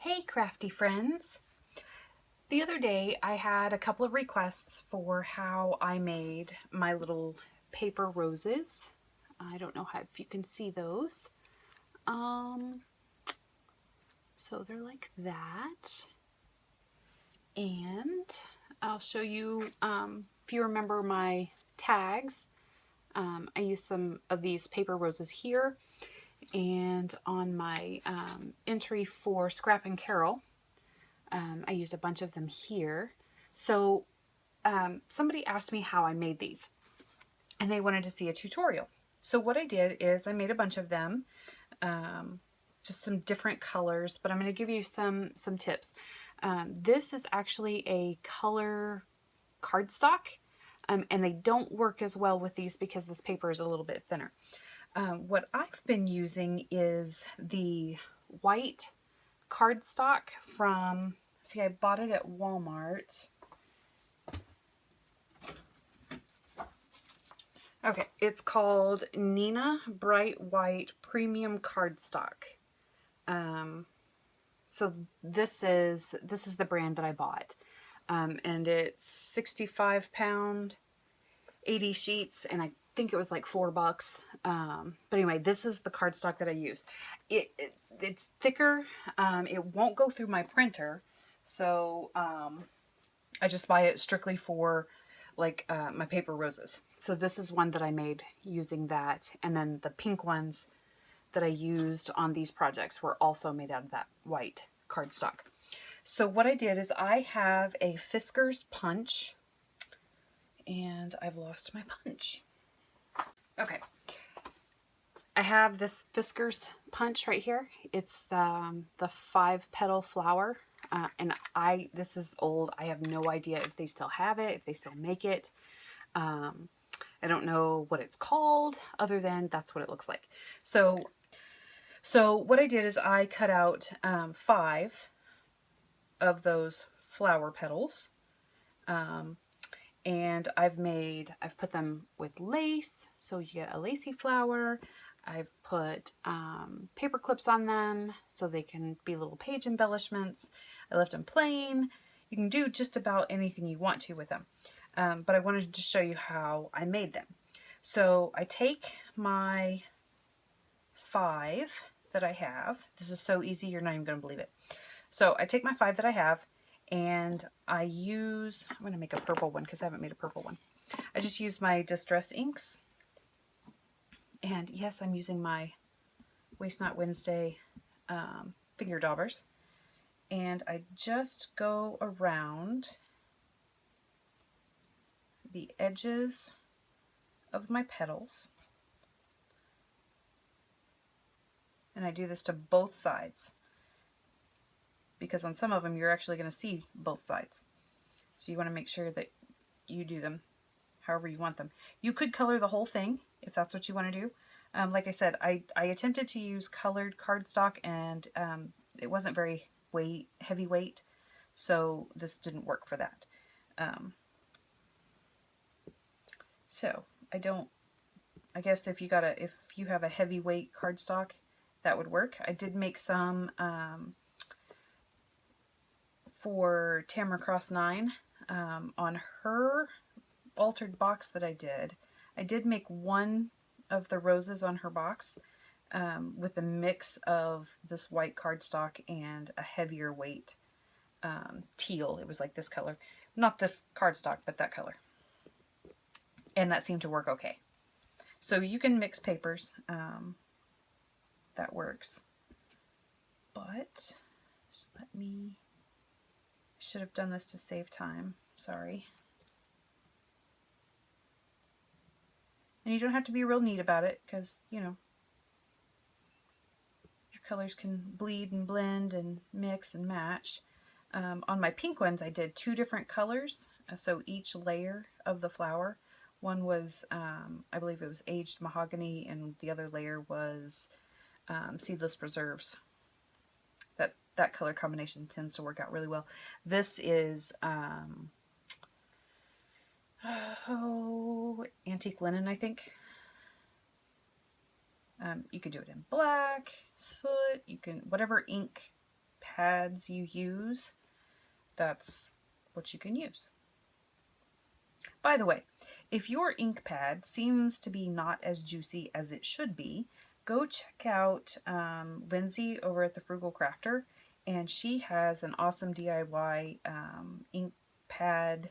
Hey crafty friends! The other day I had a couple of requests for how I made my little paper roses. I don't know if you can see those. So they're like that. And I'll show you, if you remember my tags, I used some of these paper roses here. And on my entry for Scrap and Carol, I used a bunch of them here. So somebody asked me how I made these and they wanted to see a tutorial. So what I did is I made a bunch of them, just some different colors, but I'm going to give you some tips. This is actually a color cardstock, and they don't work as well with these because this paper is a little bit thinner. What I've been using is the white cardstock from, see, I bought it at Walmart. Okay, it's called Nina Bright White Premium Cardstock. So this is the brand that I bought, and it's 65 pound, 80 sheets, and I think it was like $4. But anyway, this is the cardstock that I use. It's thicker. It won't go through my printer, so I just buy it strictly for like my paper roses. So this is one that I made using that, and then the pink ones that I used on these projects were also made out of that white cardstock. So what I did is I have a Fiskars punch, and I've lost my punch. Okay, I have this Fiskars punch right here. It's the 5-petal flower. And this is old. I have no idea if they still have it, if they still make it. I don't know what it's called, other than that's what it looks like. So what I did is I cut out 5 of those flower petals. And I've put them with lace, so you get a lacy flower. I've put paper clips on them so they can be little page embellishments. I left them plain. You can do just about anything you want to with them. But I wanted to show you how I made them. So I take my 5 that I have. This is so easy, you're not even going to believe it. So I take my 5 that I have, and I'm going to make a purple one because I haven't made a purple one. I just use my Distress inks. And yes, I'm using my Waste Not Wednesday finger daubers. And I just go around the edges of my petals. And I do this to both sides, because on some of them you're actually going to see both sides. So you want to make sure that you do them however you want them. You could color the whole thing if that's what you want to do. Like I said, I attempted to use colored cardstock, and it wasn't very heavy weight, so this didn't work for that. So I guess if you have a heavyweight cardstock, that would work. I did make some for Tamara Cross 9 on her altered box that I did make one of the roses on her box with a mix of this white cardstock and a heavier weight teal. It was like this color, not this cardstock, but that color, and that seemed to work okay. So you can mix papers, that works. But just should have done this to save time, sorry. And you don't have to be real neat about it, because, you know, your colors can bleed and blend and mix and match. On my pink ones, I did 2 different colors, so each layer of the flower. One was, I believe it was aged mahogany, and the other layer was seedless preserves. That color combination tends to work out really well. This is antique linen, I think. You could do it in black, soot, you can, whatever ink pads you use, that's what you can use. By the way, if your ink pad seems to be not as juicy as it should be, go check out Lindsay over at the Frugal Crafter, and she has an awesome DIY ink pad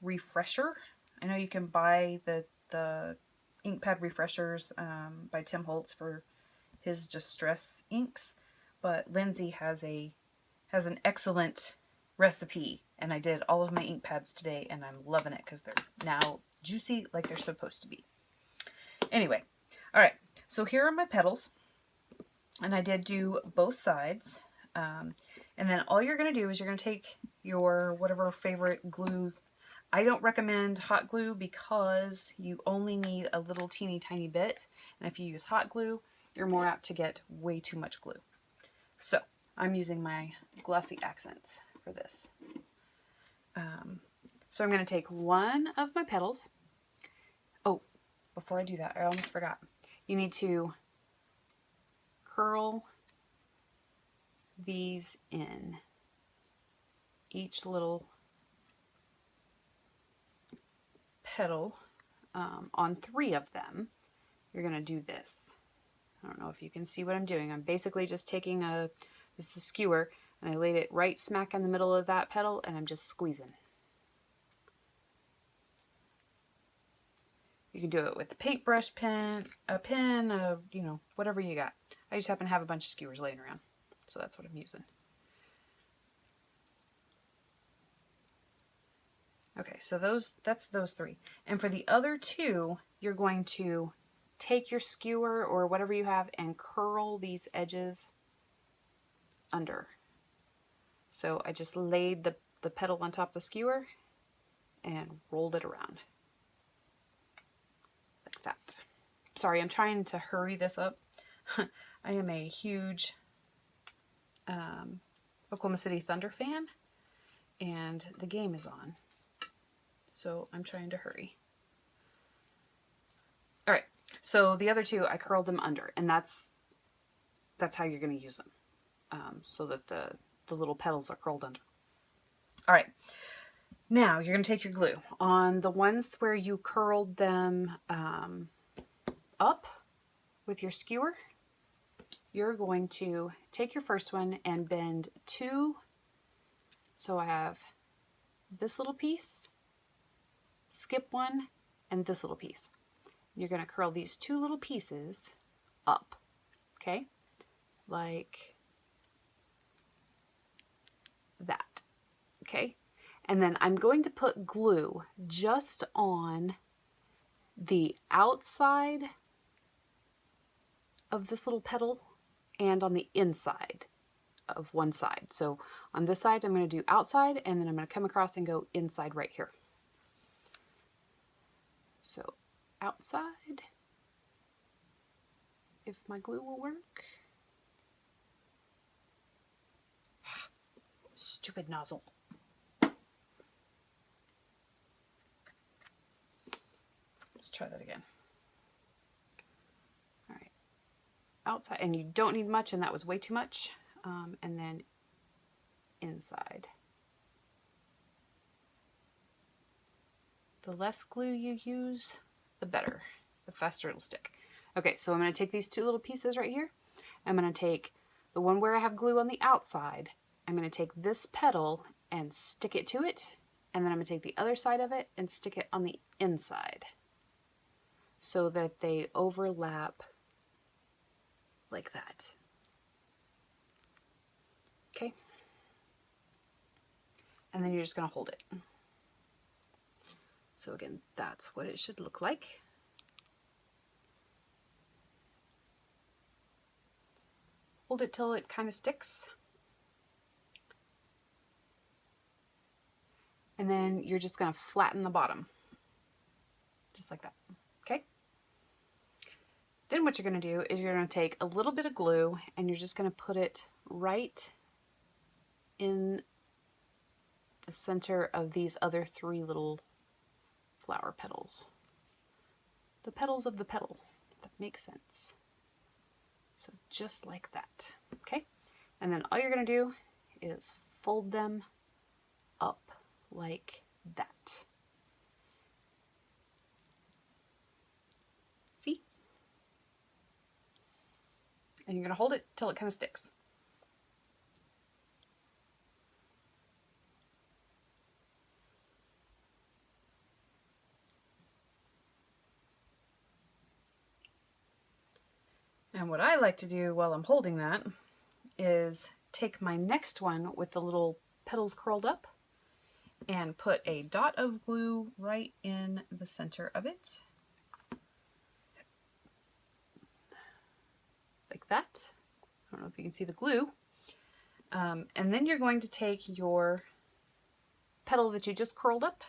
refresher. I know you can buy the ink pad refreshers by Tim Holtz for his Distress inks, but Lindsay has an excellent recipe, and I did all of my ink pads today, and I'm loving it because they're now juicy like they're supposed to be. Anyway, all right, so here are my petals, and I did do both sides, and then all you're going to do is you're going to take your whatever favorite glue. I don't recommend hot glue because you only need a little teeny tiny bit, and if you use hot glue, you're more apt to get way too much glue. So I'm using my glossy accents for this. So I'm going to take one of my petals. Oh, before I do that, I almost forgot. You need to curl these in, each little petal on 3 of them. You're going to do this. I don't know if you can see what I'm doing. I'm basically just taking this is a skewer, and I laid it right smack in the middle of that petal, and I'm just squeezing. You can do it with a paintbrush pen, you know, whatever you got. I just happen to have a bunch of skewers laying around, so that's what I'm using. Okay, so that's those 3. And for the other 2, you're going to take your skewer or whatever you have and curl these edges under. So I just laid the petal on top of the skewer and rolled it around. Like that. Sorry, I'm trying to hurry this up. I am a huge Oklahoma City Thunder fan, and the game is on. So I'm trying to hurry. All right, so the other 2, I curled them under, and that's how you're going to use them, so that the little petals are curled under. All right, now you're going to take your glue. On the ones where you curled them up with your skewer, you're going to take your first one and bend 2. So I have this little piece, skip 1, and this little piece. You're going to curl these 2 little pieces up, okay? Like that, okay? And then I'm going to put glue just on the outside of this little petal and on the inside of one side. So on this side, I'm going to do outside, and then I'm going to come across and go inside right here. So outside, if my glue will work. Stupid nozzle. Let's try that again. All right, outside, and you don't need much, and that was way too much. And then inside. The less glue you use, the better, the faster it'll stick. Okay, so I'm going to take these 2 little pieces right here. I'm going to take the one where I have glue on the outside. I'm going to take this petal and stick it to it, and then I'm going to take the other side of it and stick it on the inside so that they overlap like that. Okay? And then you're just going to hold it. So again, that's what it should look like. Hold it till it kind of sticks. And then you're just going to flatten the bottom. Just like that. Okay? Then what you're going to do is you're going to take a little bit of glue and you're just going to put it right in the center of these other 3 little flower petals. The petals of the petal. That makes sense. So just like that. Okay? And then all you're going to do is fold them up like that. See? And you're going to hold it till it kind of sticks. And what I like to do while I'm holding that is take my next one with the little petals curled up and put a dot of glue right in the center of it. Like that. I don't know if you can see the glue. And then you're going to take your petal that you just curled up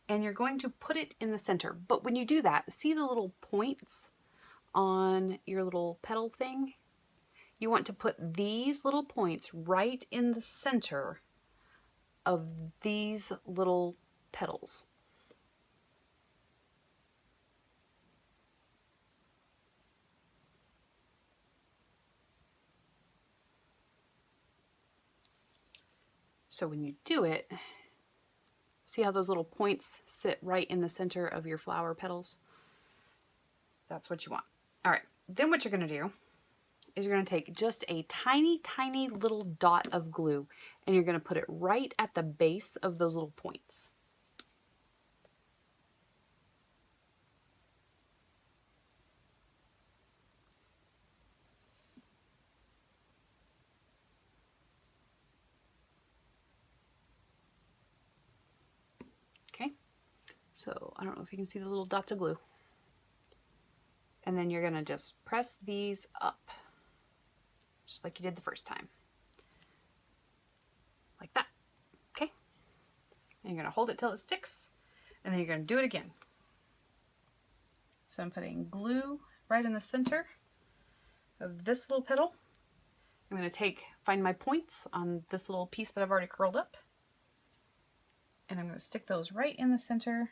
and you're going to put it in the center. But when you do that, see the little points on your little petal thing? You want to put these little points right in the center of these little petals. So when you do it, see how those little points sit right in the center of your flower petals? That's what you want. All right, then what you're going to do is you're going to take just a tiny, tiny little dot of glue and you're going to put it right at the base of those little points. Okay, so I don't know if you can see the little dots of glue. And then you're going to just press these up, just like you did the first time. Like that. Okay? And you're going to hold it till it sticks, and then you're going to do it again. So I'm putting glue right in the center of this little petal. I'm going to find my points on this little piece that I've already curled up, and I'm going to stick those right in the center.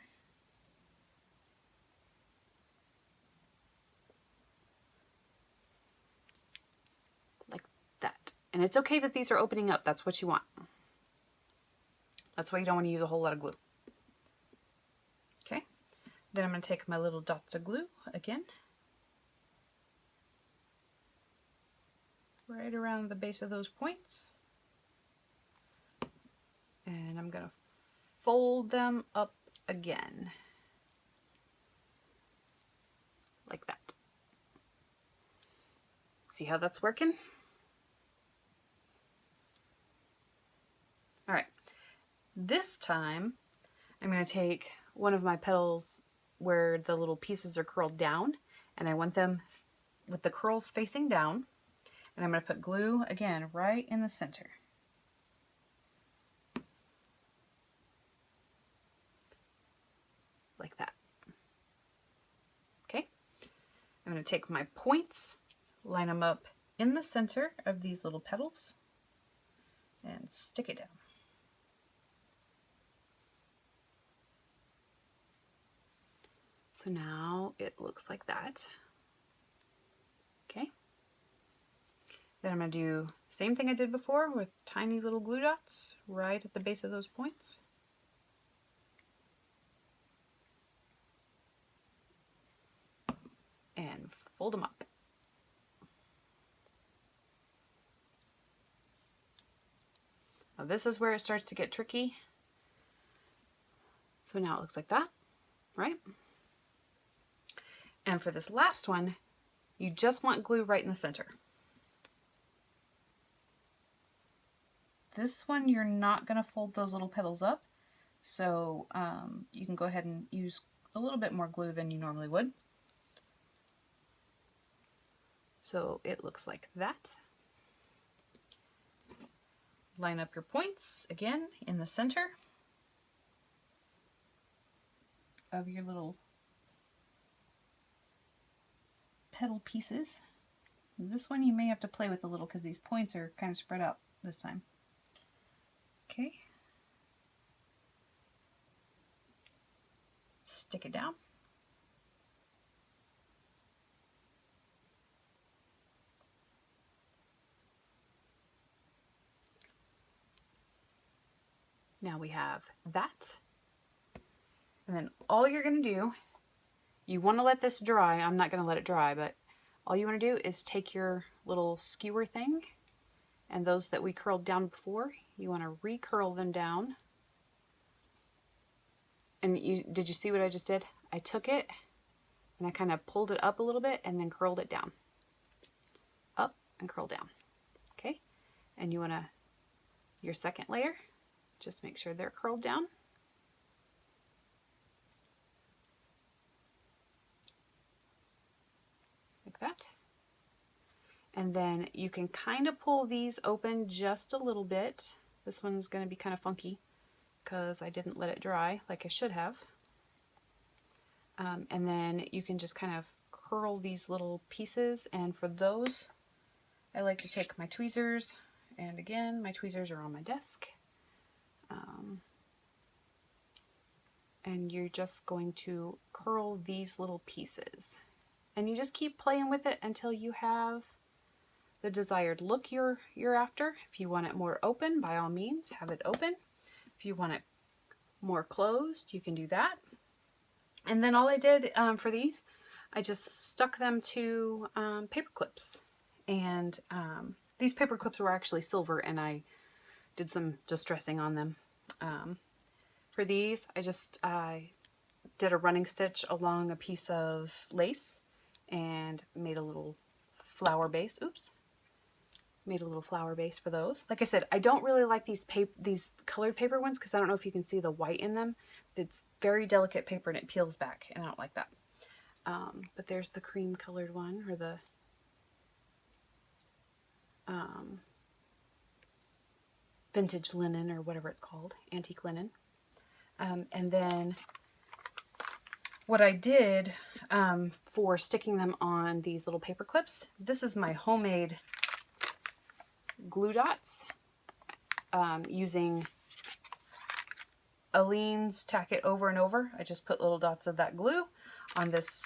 Like that. And it's okay that these are opening up. That's what you want. That's why you don't want to use a whole lot of glue. Okay. Then I'm going to take my little dots of glue again. Right around the base of those points. And I'm going to fold them up again. Like that. See how that's working? All right. This time, I'm going to take one of my petals where the little pieces are curled down, and I want them with the curls facing down, and I'm going to put glue again right in the center. Like that. Okay? I'm going to take my points, line them up in the center of these little petals, and stick it down. So now it looks like that. Okay. Then I'm going to do the same thing I did before with tiny little glue dots right at the base of those points. And fold them up. Now this is where it starts to get tricky. So now it looks like that, right? And for this last one, you just want glue right in the center. This one, you're not going to fold those little petals up, so you can go ahead and use a little bit more glue than you normally would. So it looks like that. Line up your points again in the center of your little petal pieces. This one you may have to play with a little because these points are kind of spread out this time. Okay. Stick it down. Now we have that. And then all you're going to do, you want to let this dry. I'm not going to let it dry, but all you want to do is take your little skewer thing, and those that we curled down before, you want to recurl them down. And did you see what I just did? I took it and I kind of pulled it up a little bit and then curled it down. Up and curl down. Okay? And you want to, your second layer, just make sure they're curled down. Like that. And then you can kind of pull these open just a little bit. This one's going to be kind of funky because I didn't let it dry like I should have. And then you can just kind of curl these little pieces, and for those I like to take my tweezers, and again my tweezers are on my desk, and you're just going to curl these little pieces, and you just keep playing with it until you have the desired look you're after. If you want it more open, by all means have it open. If you want it more closed, you can do that. And then all I did for these, I just stuck them to paper clips. And these paper clips were actually silver, and I did some distressing on them. For these, I did a running stitch along a piece of lace and made a little flower base. Oops. Made a little flower base for those. Like I said, I don't really like these colored paper ones because I don't know if you can see the white in them. It's very delicate paper and it peels back, and I don't like that. But there's the cream colored one, or the vintage linen, or whatever it's called, antique linen. And then what I did for sticking them on these little paper clips, this is my homemade glue dots, using Aleene's Tack It Over and Over. I just put little dots of that glue on this.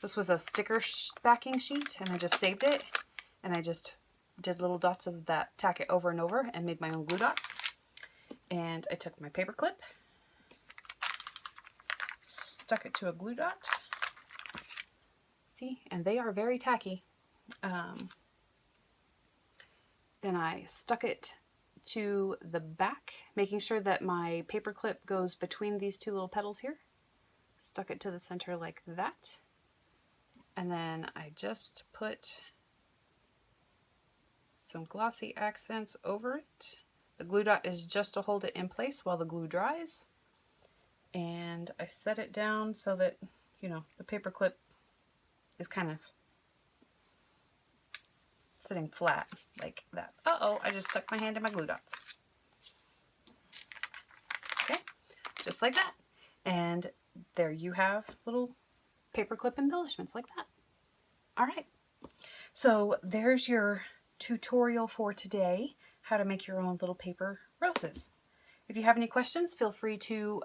This was a sticker backing sheet, and I just saved it, and I just did little dots of that Tack It Over and Over and made my own glue dots. And I took my paper clip, stuck it to a glue dot. See, and they are very tacky. Then I stuck it to the back, making sure that my paper clip goes between these two little petals here. Stuck it to the center like that. And then I just put some glossy accents over it. The glue dot is just to hold it in place while the glue dries. And I set it down so that, you know, the paper clip is kind of sitting flat like that. Uh-oh, I just stuck my hand in my glue dots. Okay, just like that. And there you have little paperclip embellishments like that. All right, so there's your tutorial for today, how to make your own little paper roses. If you have any questions, feel free to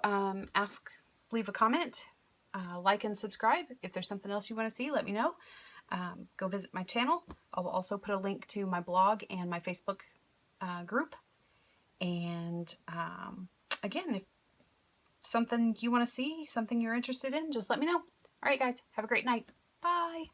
leave a comment, like and subscribe. If there's something else you want to see, let me know. Go visit my channel. I'll also put a link to my blog and my Facebook group. And again, if something you want to see, something you're interested in, just let me know. All right, guys, have a great night. Bye.